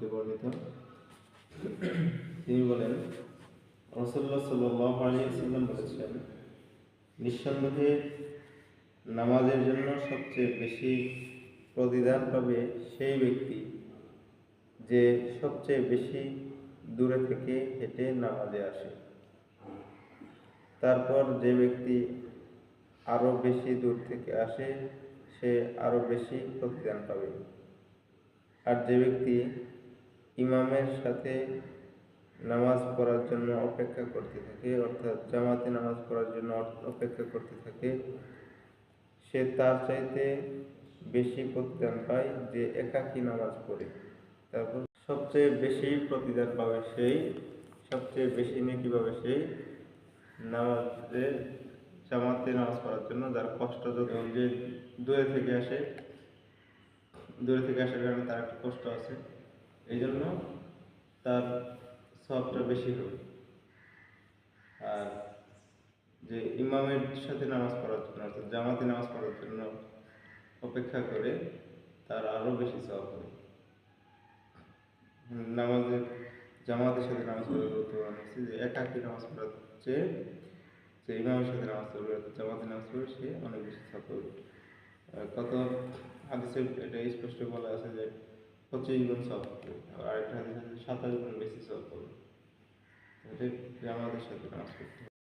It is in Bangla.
হতে বর্ণিত, তিনি বলেন, রাসূলুল্লাহ সাল্লাল্লাহু আলাইহি ওয়াসাল্লাম বলেছেন, নিঃসন্দেহে নামাজের জন্য সবচেয়ে বেশি প্রতিদান পাবে সেই ব্যক্তি যে সবচেয়ে বেশি দূরে থেকে হেঁটে নামাজে আসে। তারপর যে ব্যক্তি আরো বেশি দূর থেকে আসে সে আরো বেশি প্রতিদান পাবে। আর যে ব্যক্তি ইমামের সাথে নামাজ পড়ার জন্য অপেক্ষা করতে থাকে, অর্থাৎ জামাতে নামাজ পড়ার জন্য অপেক্ষা করতে থাকে, সে তার চাইতে বেশি প্রতিদান পায় যে একাকী নামাজ পড়ে। তারপর সবচেয়ে বেশি প্রতিদান পাবে সেই, সবচেয়ে বেশি নেকি পাবে সেই নামাজে জামাতে নামাজ পড়ার জন্য যার কষ্ট যত, যে দূরে থেকে আসার কারণে তার একটা কষ্ট আছে, এই জন্য তার সওয়াবটা বেশি হবে। আর যে ইমামের সাথে নামাজ পড়ার জন্য, অর্থাৎ জামাতে নামাজ পড়ার জন্য অপেক্ষা করে, তার আরো বেশি সওয়াব হবে। জামাতের সাথে নামাজ পড়ার গুরুত্ব আছে যে একাকী নামাজ পড়ার চেয়ে যে ইমামের সাথে নামাজ পড়বে, জামাতে নামাজ পড়বে, সে অনেক বেশি সওয়াব পাবে। কত হাদিসে এটা স্পষ্ট বলা আছে যে 25 গুণ সওয়াব পাবে, আর আরেকটা হাদিস আছে 27 গুণ বেশি সওয়াব পাবে। জামাতের সাথে নামাজ পড়তে।